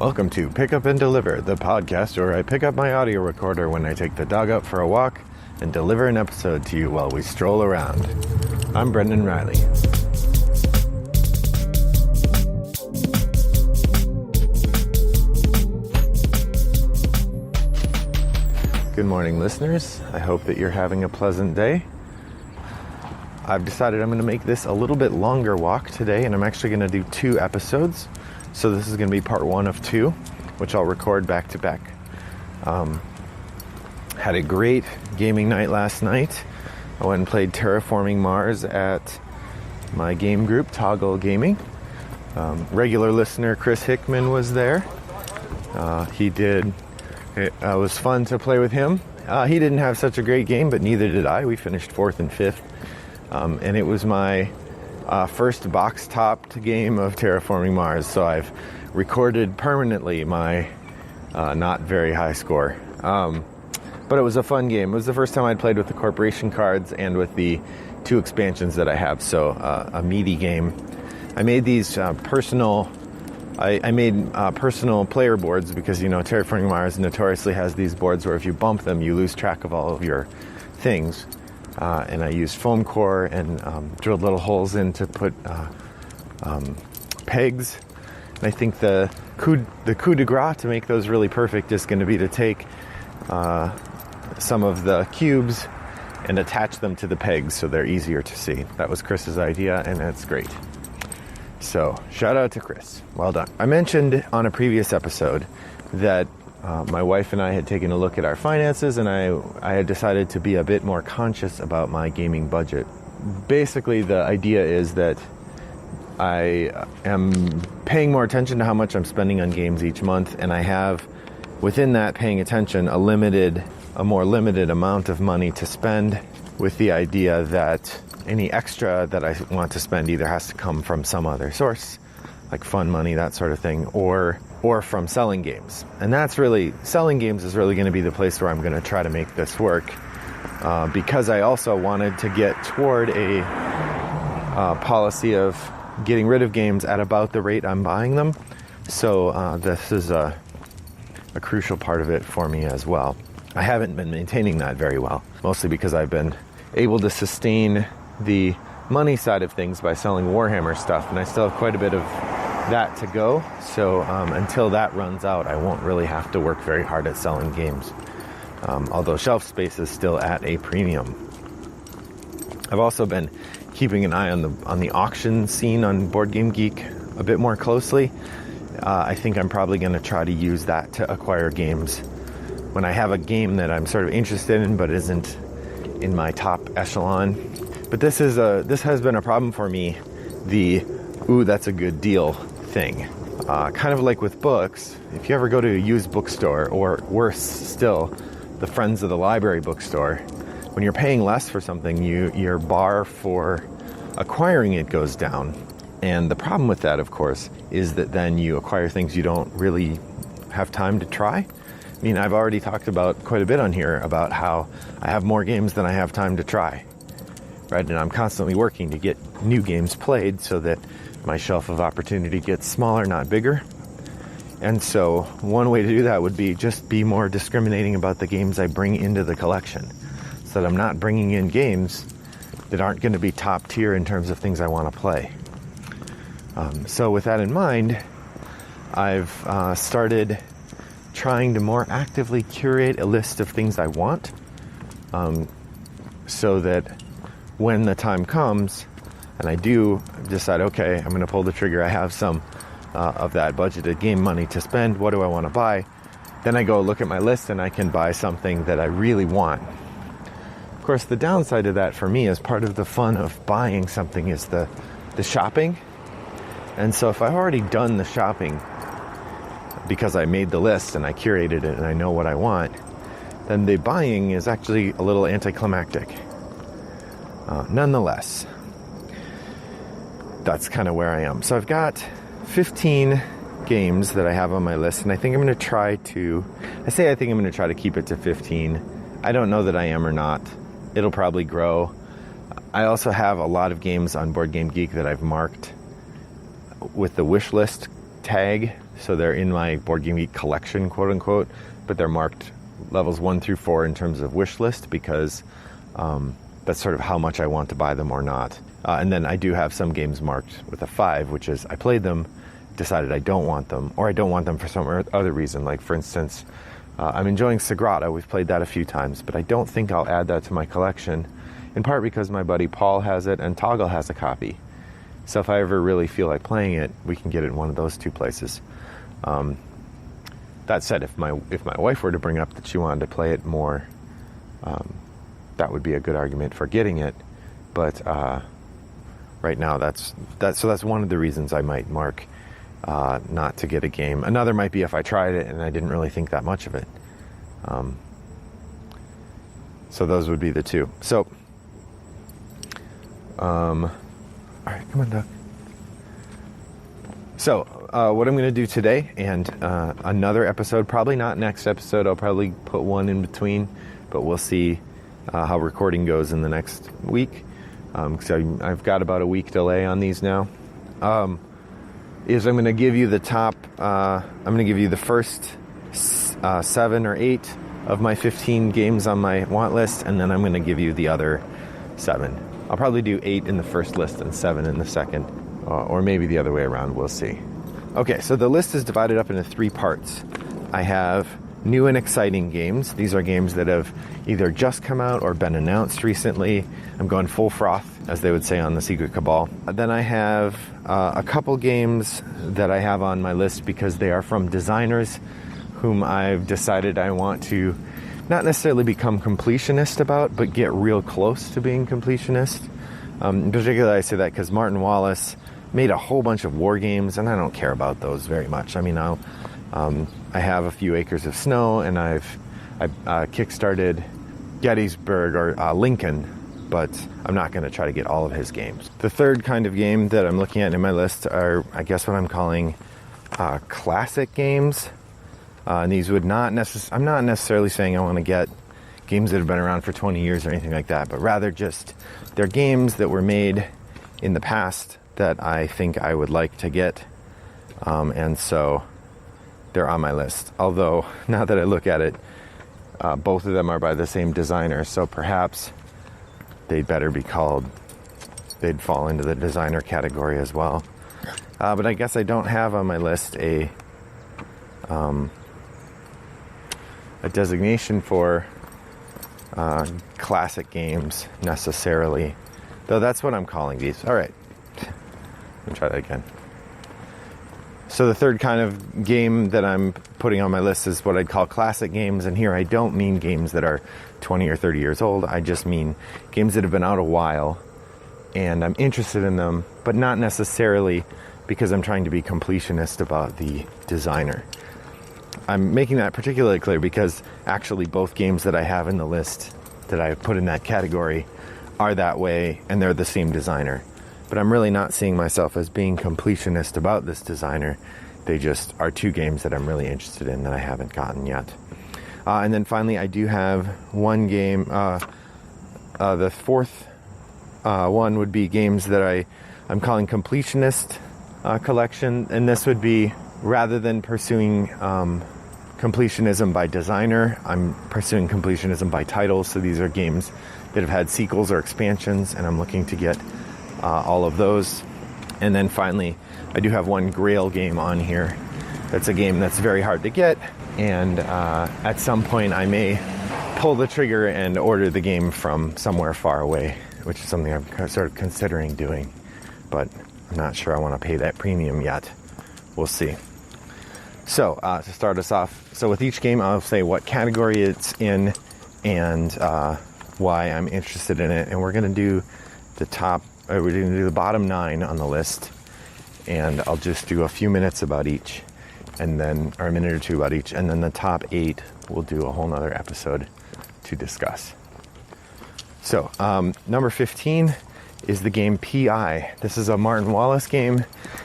Welcome to Pick Up and Deliver, the podcast where I pick up my audio recorder when I take the dog out for a walk and deliver an episode to you while we stroll around. I'm Brendan Riley. Good morning, listeners. I hope that you're having a pleasant day. I've decided I'm going to make this a little bit longer walk today, and I'm actually going to do 2 episodes. So this is going to be part 1 of 2, which I'll record back to back. Had a great gaming night last night. I went and played Terraforming Mars at my game group, Toggle Gaming. Regular listener Chris Hickman was there. It was fun to play with him. He didn't have such a great game, but neither did I. We finished 4th and 5th. And it was my first box-topped game of Terraforming Mars, so I've recorded permanently my not very high score. But it was a fun game. It was the first time I'd played with the corporation cards and with the 2 expansions that I have, so a meaty game. I made these personal player boards because, you know, Terraforming Mars notoriously has these boards where if you bump them, you lose track of all of your things. And I used foam core and drilled little holes in to put pegs. And I think the coup de grace to make those really perfect is going to be to take some of the cubes and attach them to the pegs so they're easier to see. That was Chris's idea, and it's great. So, shout out to Chris. Well done. I mentioned on a previous episode that my wife and I had taken a look at our finances, and I had decided to be a bit more conscious about my gaming budget. Basically, the idea is that I am paying more attention to how much I'm spending on games each month, and I have, within that paying attention, a more limited amount of money to spend, with the idea that any extra that I want to spend either has to come from some other source, like fun money, that sort of thing, or from selling games. And selling games is really going to be the place where I'm going to try to make this work, because I also wanted to get toward a policy of getting rid of games at about the rate I'm buying them. So this is a crucial part of it for me as well. I haven't been maintaining that very well, mostly because I've been able to sustain the money side of things by selling Warhammer stuff, and I still have quite a bit of that to go. So until that runs out, I won't really have to work very hard at selling games, although shelf space is still at a premium. I've also been keeping an eye on the auction scene on Board Game Geek a bit more closely. I think I'm probably going to try to use that to acquire games when I have a game that I'm sort of interested in but isn't in my top echelon. But this has been a problem for me, the ooh, that's a good deal thing. Kind of like with books, if you ever go to a used bookstore, or worse still, the Friends of the Library bookstore, when you're paying less for something, your bar for acquiring it goes down. And the problem with that, of course, is that then you acquire things you don't really have time to try. I mean, I've already talked about quite a bit on here about how I have more games than I have time to try, right? And I'm constantly working to get new games played so that my shelf of opportunity gets smaller, not bigger. And so one way to do that would be just be more discriminating about the games I bring into the collection, so that I'm not bringing in games that aren't going to be top tier in terms of things I want to play. So with that in mind, I've started trying to more actively curate a list of things I want, so that when the time comes and I do decide, okay, I'm going to pull the trigger, I have some of that budgeted game money to spend, what do I want to buy? Then I go look at my list and I can buy something that I really want. Of course, the downside of that for me, is part of the fun of buying something, is the shopping. And so if I've already done the shopping because I made the list and I curated it and I know what I want, then the buying is actually a little anticlimactic. Nonetheless, that's kind of where I am. So I've got 15 games that I have on my list, and I think I'm going to try to keep it to 15. I don't know that I am or not. It'll probably grow. I also have a lot of games on Board Game Geek that I've marked with the wish list tag, so they're in my Board Game Geek collection, quote unquote, but they're marked levels 1 through 4 in terms of wish list, because that's sort of how much I want to buy them or not. And then I do have some games marked with a 5, which is I played them, decided I don't want them, or I don't want them for some other reason. Like, for instance, I'm enjoying Sagrada. We've played that a few times, but I don't think I'll add that to my collection, in part because my buddy Paul has it and Toggle has a copy. So if I ever really feel like playing it, we can get it in one of those two places. That said, if my wife were to bring up that she wanted to play it more, that would be a good argument for getting it. But right now, that's one of the reasons I might mark not to get a game. Another might be if I tried it and I didn't really think that much of it. So those would be the two. So, all right, come on, Doug. So, what I'm going to do today, and another episode, probably not next episode, I'll probably put one in between, but we'll see how recording goes in the next week, because I've got about a week delay on these now, is I'm going to give you the top, I'm going to give you the first 7 or 8 of my 15 games on my want list, and then I'm going to give you the other 7. I'll probably do 8 in the first list and 7 in the second, or maybe the other way around, we'll see. Okay, so the list is divided up into 3 parts. I have new and exciting games. These are games that have either just come out or been announced recently. I'm going full froth, as they would say on the Secret Cabal. Then I have a couple games that I have on my list because they are from designers whom I've decided I want to not necessarily become completionist about, but get real close to being completionist. In particular, I say that because Martin Wallace made a whole bunch of war games, and I don't care about those very much. I mean, I have a few Acres of Snow, and I've kickstarted Gettysburg or Lincoln, but I'm not going to try to get all of his games. The third kind of game that I'm looking at in my list are, I guess, what I'm calling classic games. And these would not I'm not necessarily saying I want to get games that have been around for 20 years or anything like that, but rather just they're games that were made in the past that I think I would like to get, and so they're on my list. Although, now that I look at it, both of them are by the same designer, so perhaps they'd fall into the designer category as well. But I guess I don't have on my list a designation for classic games necessarily, though that's what I'm calling these. All right, let me try that again. So the third kind of game that I'm putting on my list is what I'd call classic games, and here I don't mean games that are 20 or 30 years old. I just mean games that have been out a while, and I'm interested in them, but not necessarily because I'm trying to be completionist about the designer. I'm making that particularly clear because actually both games that I have in the list that I put in that category are that way, and they're the same designer. But I'm really not seeing myself as being completionist about this designer. They just are 2 games that I'm really interested in that I haven't gotten yet. And then finally, I do have one game. The fourth one would be games that I'm calling completionist collection, and this would be, rather than pursuing completionism by designer, I'm pursuing completionism by title. So these are games that have had sequels or expansions, and I'm looking to get all of those. And then finally, I do have one Grail game on here. That's a game that's very hard to get, and at some point I may pull the trigger and order the game from somewhere far away, which is something I'm sort of considering doing, but I'm not sure I want to pay that premium yet. We'll see. So, to start us off, so with each game, I'll say what category it's in and why I'm interested in it. And we're going to do we're going to do the bottom 9 on the list, and I'll just do a few minutes about each, and then, or a minute or 2 about each, and then the top 8 we'll do a whole nother episode to discuss. So, number 15 is the game P.I. This is a Martin Wallace game,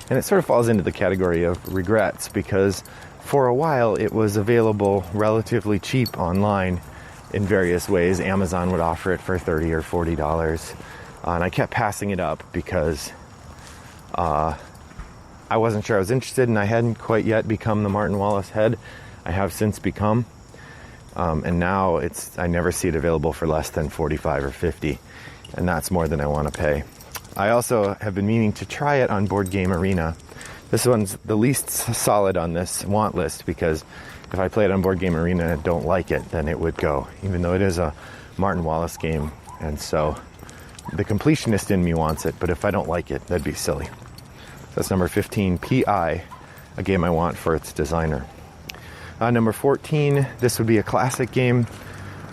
and it sort of falls into the category of regrets because for a while it was available relatively cheap online in various ways. Amazon would offer it for $30 or $40, and I kept passing it up because I wasn't sure I was interested, and I hadn't quite yet become the Martin Wallace head. I have since become, and now I never see it available for less than 45 or 50, and that's more than I want to pay. I also have been meaning to try it on Board Game Arena. This one's the least solid on this want list, because if I play it on Board Game Arena and don't like it, then it would go, even though it is a Martin Wallace game. And so the completionist in me wants it, but if I don't like it, that'd be silly. So that's number 15, PI, a game I want for its designer. Number 14, this would be a classic game.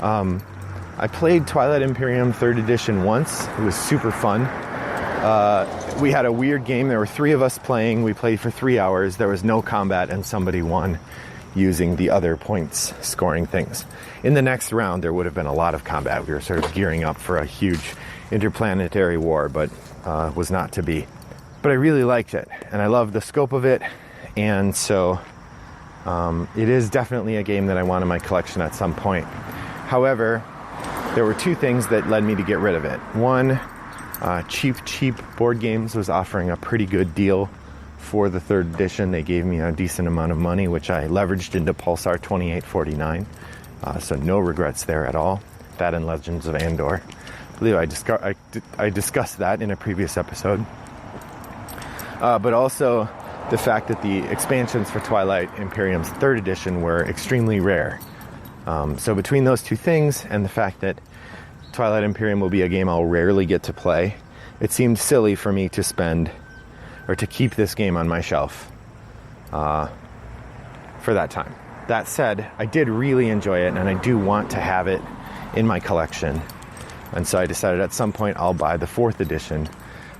I played Twilight Imperium 3rd edition once. It was super fun. We had a weird game. There were 3 of us playing. We played for 3 hours. There was no combat, and somebody won using the other points scoring things. In the next round, there would have been a lot of combat. We were sort of gearing up for a huge interplanetary war, but was not to be. But I really liked it, and I loved the scope of it, and so it is definitely a game that I want in my collection at some point. However, there were 2 things that led me to get rid of it. One, Cheap Board Games was offering a pretty good deal for the 3rd edition. They gave me a decent amount of money, which I leveraged into Pulsar 2849. So no regrets there at all. That and Legends of Andor. I believe I discussed that in a previous episode. But also the fact that the expansions for Twilight Imperium's 3rd edition were extremely rare. So between those 2 things and the fact that Twilight Imperium will be a game I'll rarely get to play, it seemed silly for me to keep this game on my shelf for that time. That said, I did really enjoy it, and I do want to have it in my collection. And so I decided at some point I'll buy the 4th edition.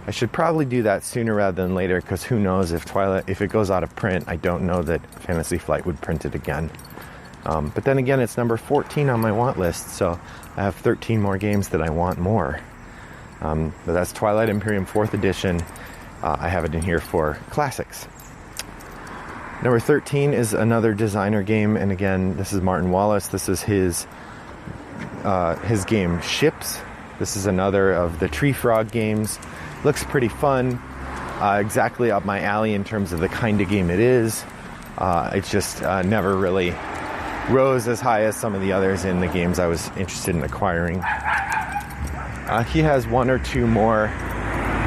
I should probably do that sooner rather than later, because who knows if it goes out of print. I don't know that Fantasy Flight would print it again. But then again, it's number 14 on my want list, so I have 13 more games that I want more. But that's Twilight Imperium 4th edition. I have it in here for classics. Number 13 is another designer game, and again, this is Martin Wallace. This is his game Ships. This is another of the Tree Frog games. Looks pretty fun, exactly up my alley in terms of the kind of game it is. It just never really rose as high as some of the others in the games I was interested in acquiring. He has 1 or 2 more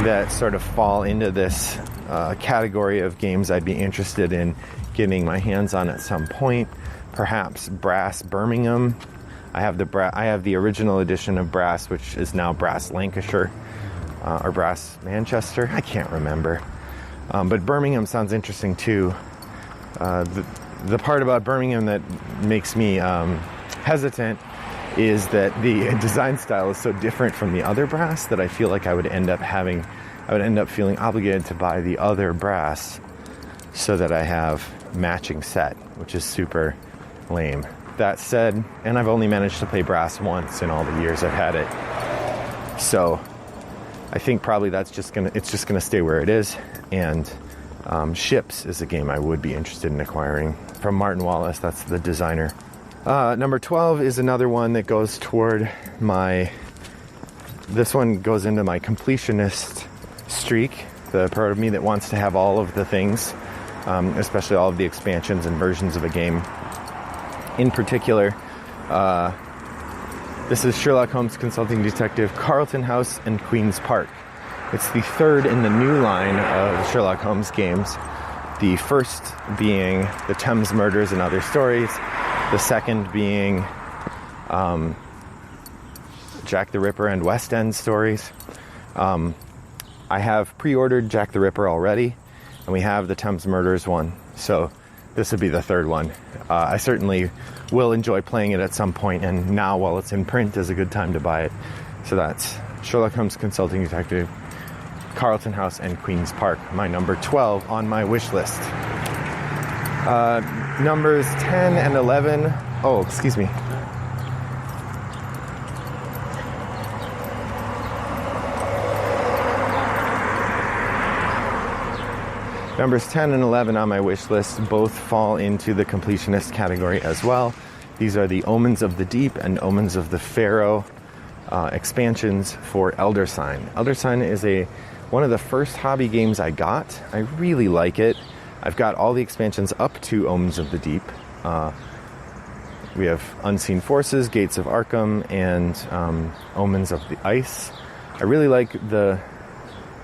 that sort of fall into this category of games I'd be interested in getting my hands on at some point. Perhaps Brass Birmingham. I have the original edition of Brass, which is now Brass Lancashire or Brass Manchester. I can't remember. But Birmingham sounds interesting too. The part about Birmingham that makes me hesitant is that the design style is so different from the other Brass that I feel like I would end up feeling obligated to buy the other Brass so that I have matching set, which is super lame. That said, and I've only managed to play Brass once in all the years I've had it. So I think probably it's just gonna stay where it is. And Ships is a game I would be interested in acquiring from Martin Wallace. That's the designer. Number 12 is another one that goes toward this one goes into my completionist streak, the part of me that wants to have all of the things, especially all of the expansions and versions of a game. In particular, this is Sherlock Holmes Consulting Detective, Carlton House and Queen's Park. It's the 3rd in the new line of Sherlock Holmes games. The first being the Thames Murders and Other Stories. The second being Jack the Ripper and West End Stories. I have pre-ordered Jack the Ripper already, and we have the Thames Murders one. So this would be the 3rd one. I certainly will enjoy playing it at some point, and now while it's in print is a good time to buy it. So that's Sherlock Holmes Consulting Detective, Carlton House, and Queen's Park, my number 12 on my wish list. Numbers 10 and 11. Oh, excuse me. Numbers 10 and 11 on my wish list both fall into the completionist category as well. These are the Omens of the Deep and Omens of the Pharaoh expansions for Elder Sign. Elder Sign is a one of the first hobby games I got. I really like it. I've got all the expansions up to Omens of the Deep. We have Unseen Forces, Gates of Arkham, and Omens of the Ice. I really like the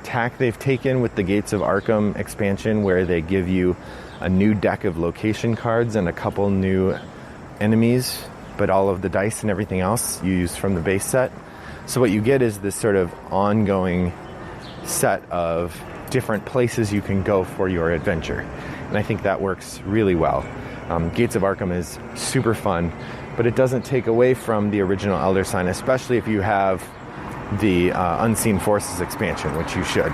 tack they've taken with the Gates of Arkham expansion, where they give you a new deck of location cards and a couple new enemies, but all of the dice and everything else you use from the base set. So what you get is this sort of ongoing set of different places you can go for your adventure. And I think that works really well. Gates of Arkham is super fun, but it doesn't take away from the original Elder Sign, especially if you have the Unseen Forces expansion, which you should.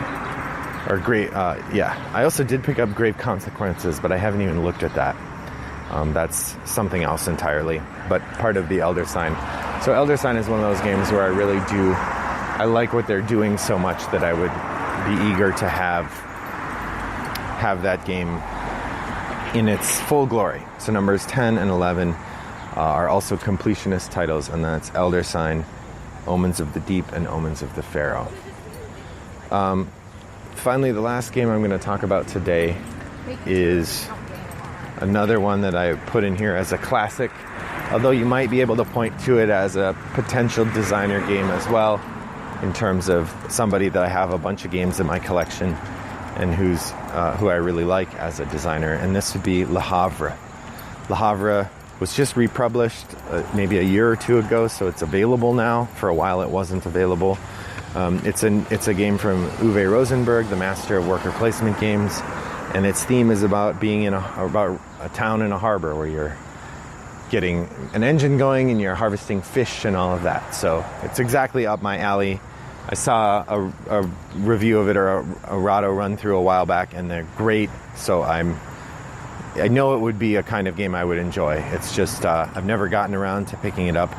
Or I also did pick up Grave Consequences, but I haven't even looked at that. That's something else entirely, but part of the Elder Sign. So Elder Sign is one of those games where I like what they're doing so much that I would be eager to have that game in its full glory. So numbers 10 and 11 are also completionist titles, and that's Elder Sign, Omens of the Deep, and Omens of the Pharaoh. Finally, the last game I'm going to talk about today is another one that I put in here as a classic, although you might be able to point to it as a potential designer game as well, in terms of somebody that I have a bunch of games in my collection and who I really like as a designer, and this would be Le Havre. Le Havre was just republished maybe a year or two ago, so it's available now. For a while it wasn't available. It's a game from Uwe Rosenberg, the master of worker placement games, and its theme is about being about a town in a harbor where you're getting an engine going and you're harvesting fish and all of that. So it's exactly up my alley. I saw a review of it, or a Rado run through a while back, and they're great. So I know it would be a kind of game I would enjoy. It's just I've never gotten around to picking it up.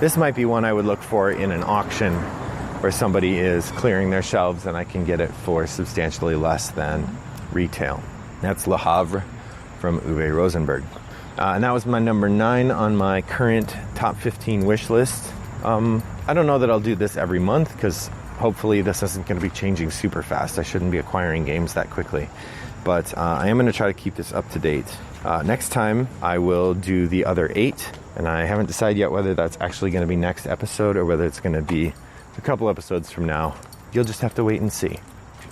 This might be one I would look for in an auction where somebody is clearing their shelves and I can get it for substantially less than retail. That's Le Havre from Uwe Rosenberg. And that was my number 9 on my current top 15 wish list. I don't know that I'll do this every month, because hopefully this isn't going to be changing super fast. I shouldn't be acquiring games that quickly. But I am going to try to keep this up to date. Next time I will do the other 8, and I haven't decided yet whether that's actually going to be next episode or whether it's going to be a couple episodes from now. You'll just have to wait and see.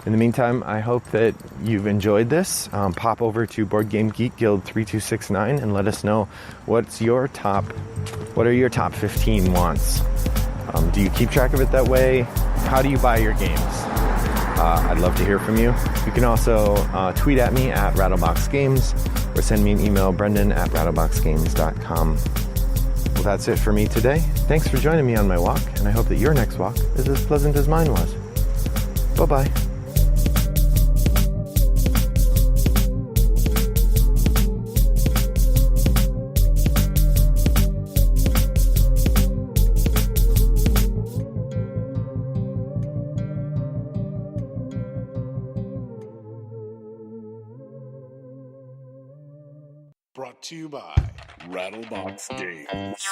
In the meantime, I hope that you've enjoyed this. Pop over to Board Game Geek Guild 3269 and let us know what are your top 15 wants. Do you keep track of it that way? How do you buy your games? I'd love to hear from you. You can also tweet at me at rattleboxgames, or send me an email, brendan@rattleboxgames.com. Well, that's it for me today. Thanks for joining me on my walk, and I hope that your next walk is as pleasant as mine was. Bye-bye. Brought to you by Rattlebox Games.